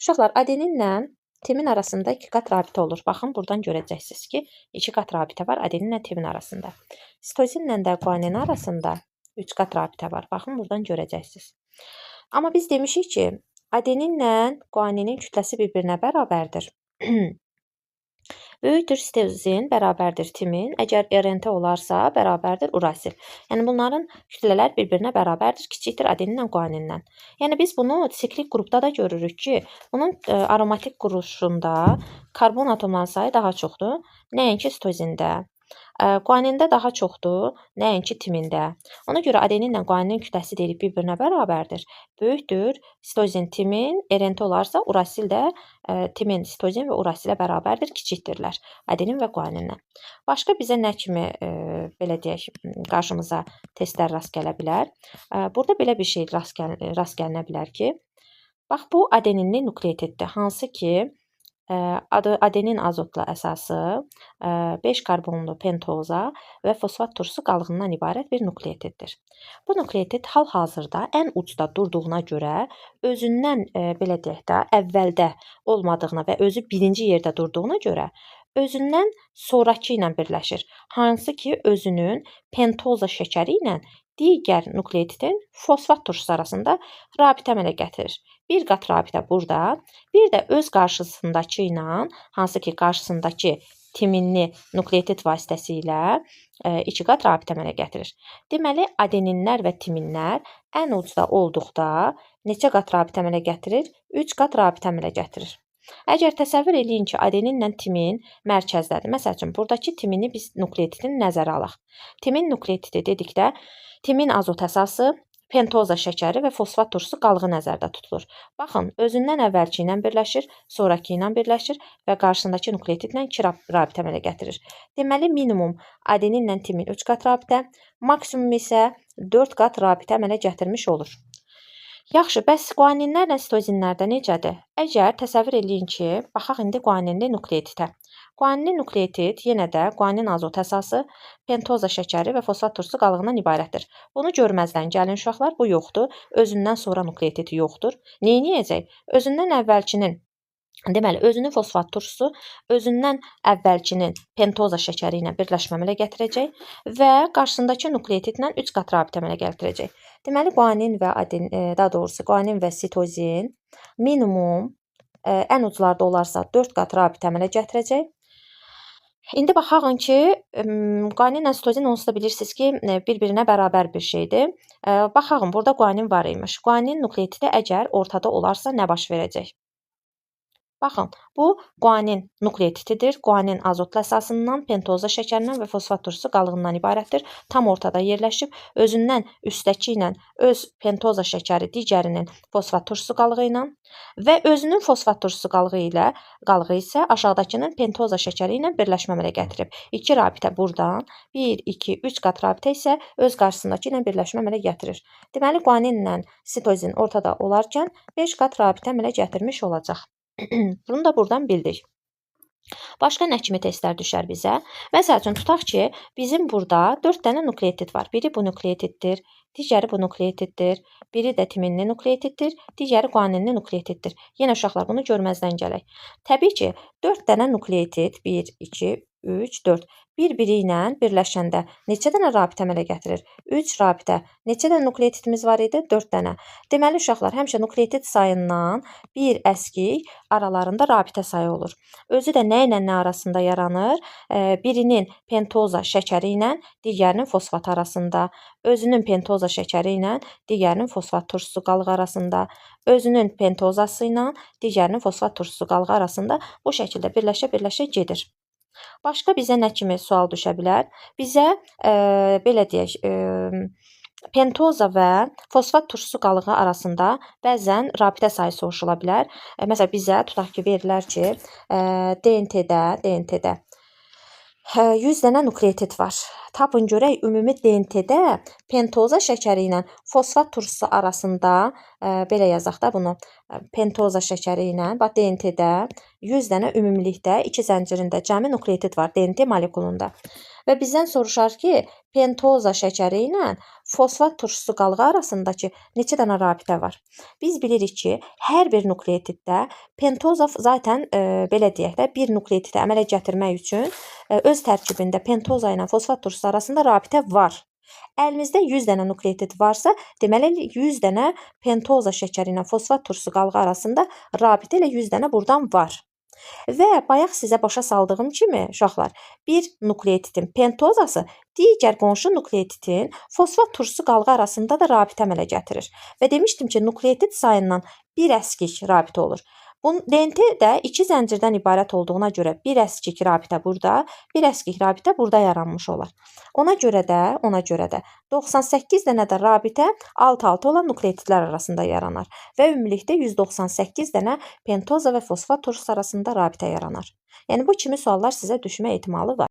Uşaqlar, adeninlə timin arasında 2 qat rabitə olur. Baxın, buradan görəcəksiniz ki, 2 qat rabitə var adeninlə timin arasında. Sitozinlə də guanin arasında 3 qat rabitə var. Baxın, buradan görəcəksiniz. Amma biz demişik ki, adeninlə guaninin kütləsi bir-birinə bərabərdir. Böyükdür sitozin, bərabərdir timin. Əgər RNT olarsa, bərabərdir urasil. Yəni bunların kütlələr bir-birinə bərabərdir, kiçikdir adeninlə guaninlə. Yəni biz bunu siklik qrupda da görürük ki, bunun aromatik quruluşunda karbon atomlarının sayı daha çoxdur, nəinki sitozində. Guanində daha çoxdur, nəinki timində. Ona görə adeninlə guaninin kütləsi deyirik bir-birinə bərabərdir. Böyükdür sitozin timin, RNT olarsa urasil də timin, sitozin və urasilə bərabərdir, kiçikdirlər adenin və guaninlə. Başqa bizə nə kimi belə deyək, qarşımıza testlər rast gələ bilər? Burada belə bir şey rast gəlinə bilər ki, bax bu adeninli nukleotiddir, hansı ki adenin azotla əsası 5 karbonlu pentoza və fosfat turşusu qalığından ibarət bir nukleotiddir. Bu nukleotid hal-hazırda ən ucda durduğuna görə özündən belə deyək də əvvəldə olmadığına və özü birinci yerdə durduğuna görə özündən sonrakı ilə birləşir. Hansı ki özünün pentoza şəkəri ilə digər nukleotidin fosfat turşusu arasında rabitə əmələ gətirir. Bir qat rabitə burada, bir də öz qarşısındakı ilə, hansı ki qarşısındakı timinli nukleotid vasitəsilə 2 qat rabitə əmələ gətirir. Deməli, adeninlər və timinlər ən ucda olduqda neçə qat rabitə əmələ gətirir? 3 qat rabitə əmələ gətirir. Əgər təsəvvür eləyin ki, adeninlə timin mərkəzdədir. Məsəl üçün, buradakı timini biz nukleotidini nəzərə alaq. Timin nukleotidi dedikdə, timin azot əsası, pentoza şəkəri və fosfat turşusu qalığı nəzərdə tutulur. Baxın, özündən əvvəlki ilə birləşir, sonrakı ilə birləşir və qarşısındakı nukleotidlə 2 rabitə əmələ gətirir. Deməli, minimum adeninlə timin 3 qat rabitə, maksimum isə 4 qat rabitə əmələ gətirmiş olur. Yaxşı, bəs guaninlərlə sitozinlərdə necədir? Əgər təsəvvür eləyin ki, baxaq indi guaninli nukleotidə. Guaninli nukleotid yenə də guanin azot əsası, pentoza şəkəri və fosfat turşusu qalığından ibarətdir. Bunu görməzdən gəlin uşaqlar, bu yoxdur. Özündən sonra nukleotid yoxdur. Neyniyəcək? Özündən əvvəlkinin, deməli, özünün fosfat turşusu özündən əvvəlkinin pentoza şəkəri ilə birləşmə əmələ gətirəcək və qarşısındakı nukleotidlə 3 qat rabitə əmələ gətirəcək. Deməli, guanin və aden, daha doğrusu guanin və sitozin minimum ən uclarda olarsa 4 qat rabitə əmələ gətirəcək. İndi baxaq ki, guaninlə sitozin onsuz da bilirsiniz ki, bir-birinə bərabər bir şeydir. Baxaq, burada guanin var imiş. Guanin nukleotidi əgər ortada olarsa nə baş verəcək? Baxın, bu guanin nukleotididir. Guanin azotlu əsasından, pentoza şəkərindən və fosfat turşusu qalığından ibarətdir. Tam ortada yerləşib, özündən üstdəki ilə öz pentoza şəkəri, digərinin fosfat turşusu qalığı ilə və özünün fosfat turşusu qalığı isə aşağıdakının pentoza şəkəri ilə birləşmə əmələ gətirib. 2 rabitə buradan, 1, 2, 3 qat rabitə isə öz qarşısındakı ilə birləşmə əmələ gətirir. Deməli, guaninlə sitozin ortada olarkən 5 qat rabitə əmələ gətirmiş olacaq. Bunu da buradan bildik. Başqa nə kimi testlər düşər bizə? Məsəl üçün, tutaq ki, bizim burada 4 dənə nukleotid var. Biri bu nukleotiddir, digəri bu nukleotiddir, biri də timinli nukleotiddir, digəri guaninli nukleotiddir. Yenə uşaqlar, bunu görməzdən gələk. Təbii ki, 4 dənə nukleotid, 1, 2, 3, 4, bir-biri ilə birləşəndə neçə dənə rabitə əmələ gətirir? 3 rabitə. Neçə dənə nukleotidimiz var idi? 4 dənə. Deməli, uşaqlar, həmişə nukleotid sayından bir əskik aralarında rabitə sayı olur. Özü də nə ilə nə arasında yaranır? Birinin pentoza şəkəri ilə digərinin fosfat arasında, özünün pentoza şəkəri ilə digərinin fosfat turşusu qalığı arasında, özünün pentozası ilə digərinin fosfat turşusu qalığı arasında bu şəkildə birləşə-birləşə gedir. Başqa bizə nə kimi sual düşə bilər? Bizə belə deyək, pentoza və fosfat turşusu qalığı arasında bəzən rabitə sayı soruşula bilər. Məsələn, bizə tutaq ki, verilər ki, DNT-də 100 dənə nukleotid var. Tapın görək, ümumi DNT-də pentoza şəkəri ilə fosfat turşusu arasında belə yazaq da bunu. Pentoza şəkəri ilə bax DNT-də 100 dənə ümumilikdə 2 zəncirində cəmi nukleotid var DNT molekulunda. Və bizdən soruşar ki, pentoza şəkəri ilə fosfat turşusu qalığı arasındakı neçə dənə rabitə var? Biz bilirik ki, hər bir nukleotiddə pentoza zaten belə deyək də, bir nukleotidi əmələ gətirmək üçün öz tərkibində pentoza ilə fosfat turşusu arasında rabitə var. Əlimizdə 100 dənə nukleotid varsa, deməli 100 dənə pentoza şəkəri ilə fosfat turşusu qalığı arasında rabitə ilə 100 dənə burdan var. Və bayaq sizə başa saldığım kimi, uşaqlar, bir nukleotidin pentozası digər qonşu nukleotidin fosfat turşusu qalığı arasında da rabitə əmələ gətirir. Və demişdim ki, nukleotid sayından bir əskik rabitə olur. DNT də 2 zəncirdən ibarət olduğuna görə bir əskik rabitə burada, bir əskik rabitə burada yaranmış olar. Ona görə də 98 dənə də rabitə alt-alta olan nukleotidlər arasında yaranar və ümumilikdə 198 dənə pentoza və fosfat turşusu arasında rabitə yaranar. Yəni bu kimi suallar sizə düşmə ehtimalı var.